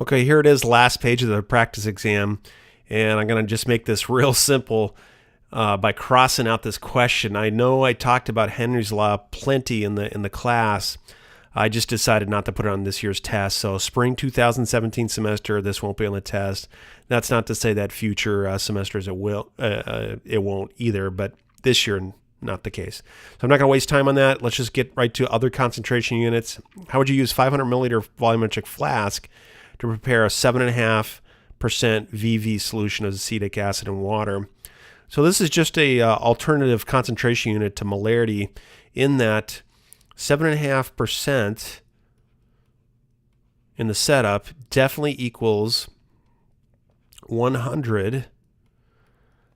Okay, here it is, last page of the practice exam, and I'm going to just make this real simple by crossing out this question. I know I talked about Henry's Law plenty in the class. I just decided not to put it on this year's test. So spring 2017 semester, this won't be on the test. That's not to say that future semesters it won't either, but this year not the case. So I'm not going to waste time on that. Let's just get right to other concentration units. How would you use 500 milliliter volumetric flask to prepare a 7.5% VV solution of acetic acid and water? So this is just a alternative concentration unit to molarity, in that 7.5% in the setup definitely equals 100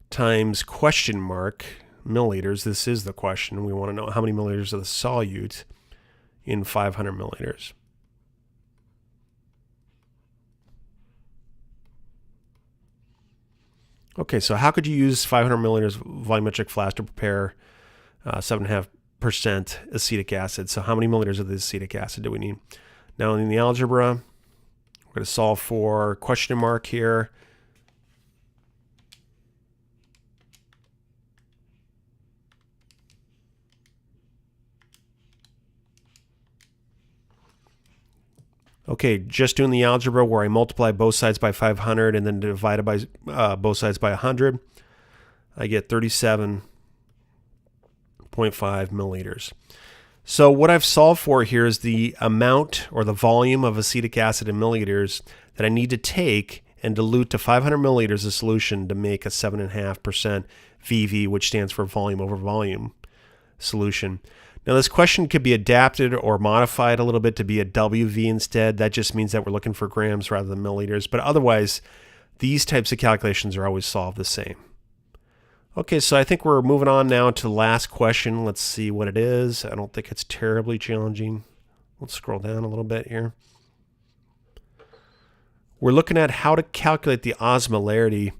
times question mark milliliters. This is the question. We want to know how many milliliters of the solute in 500 milliliters. Okay, so how could you use 500 milliliters volumetric flask to prepare 7.5% acetic acid? So how many milliliters of the acetic acid do we need? Now in the algebra, we're going to solve for question mark here. Okay, just doing the algebra where I multiply both sides by 500 and then divide it by both sides by 100, I get 37.5 milliliters. So what I've solved for here is the amount or the volume of acetic acid in milliliters that I need to take and dilute to 500 milliliters of solution to make a 7.5% VV, which stands for volume over volume solution. Now this question could be adapted or modified a little bit to be a WV instead. That just means that we're looking for grams rather than milliliters, but otherwise these types of calculations are always solved the same. Okay, so I think we're moving on now to the last question. Let's see what it is. I don't think it's terribly challenging. Let's scroll down a little bit here. We're looking at how to calculate the osmolarity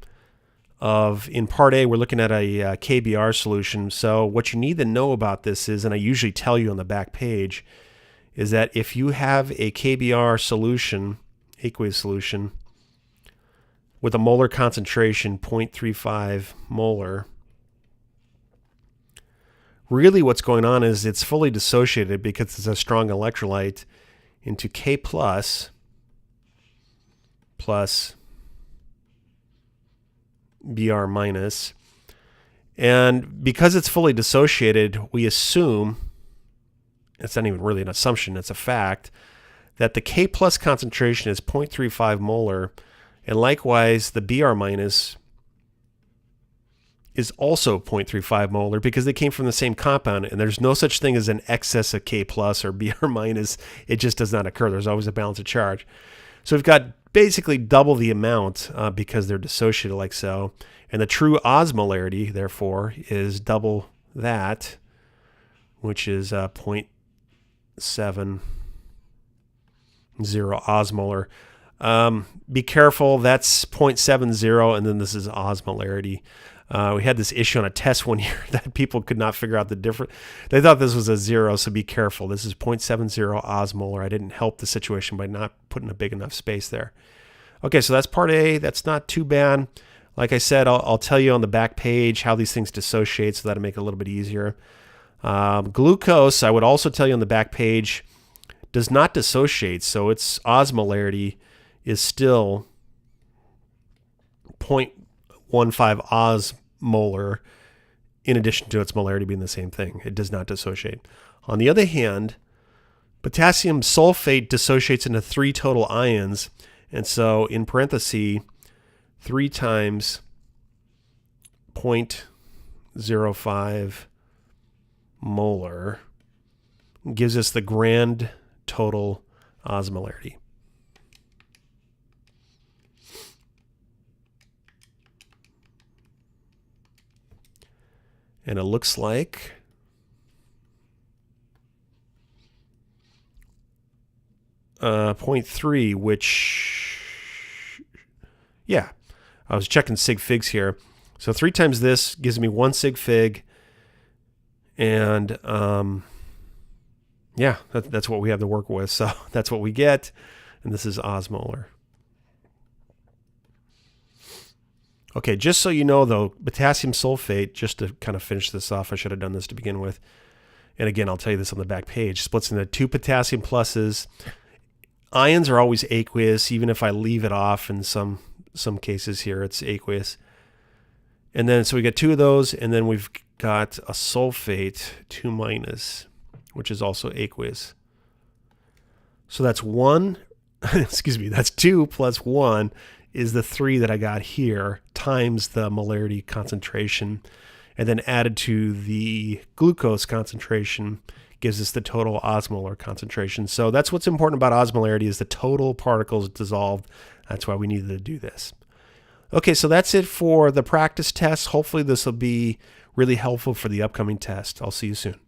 of, in part A, we're looking at a KBr solution. So what you need to know about this is, and I usually tell you on the back page, is that if you have a KBr solution, aqueous solution, with a molar concentration 0.35 molar, really what's going on is it's fully dissociated because it's a strong electrolyte into K plus Br minus. And because it's fully dissociated, we assume, it's not even really an assumption, it's a fact, that the K plus concentration is 0.35 molar, and likewise the Br minus is also 0.35 molar because they came from the same compound, and there's no such thing as an excess of K plus or Br minus. It just does not occur. There's always a balance of charge. So we've got basically double the amount because they're dissociated like so. And the true osmolarity, therefore, is double that, which is 0.70 osmolar. Be careful, that's 0.70, and then this is osmolarity. We had this issue on a test one year that people could not figure out the difference. They thought this was a 0, so be careful. This is 0.70 osmolar. I didn't help the situation by not putting a big enough space there. Okay, so that's part A. That's not too bad. Like I said, I'll tell you on the back page how these things dissociate, so that'll make it a little bit easier. Glucose, I would also tell you on the back page, does not dissociate, so its osmolarity is still 0.15 osmolar, in addition to its molarity being the same thing. It does not dissociate. On the other hand, potassium sulfate dissociates into 3 total ions, and so in parentheses, 3 times 0.05 molar gives us the grand total osmolarity. And it looks like uh, 0.3, which, yeah, I was checking sig figs here. So 3 times this gives me 1 sig fig. And yeah, that's what we have to work with. So that's what we get. And this is osmolar. Okay, just so you know though, potassium sulfate, just to kind of finish this off, I should have done this to begin with. And again, I'll tell you this on the back page, splits into 2 potassium pluses. Ions are always aqueous, even if I leave it off in some cases here, it's aqueous. And then, so we got 2 of those, and then we've got a sulfate, 2 minus, which is also aqueous. So that's 1, excuse me, that's 2 plus 1 is the 3 that I got here, times the molarity concentration, and then added to the glucose concentration gives us the total osmolar concentration. So that's what's important about osmolarity, is the total particles dissolved. That's why we needed to do this. Okay, so that's it for the practice test. Hopefully this will be really helpful for the upcoming test. I'll see you soon.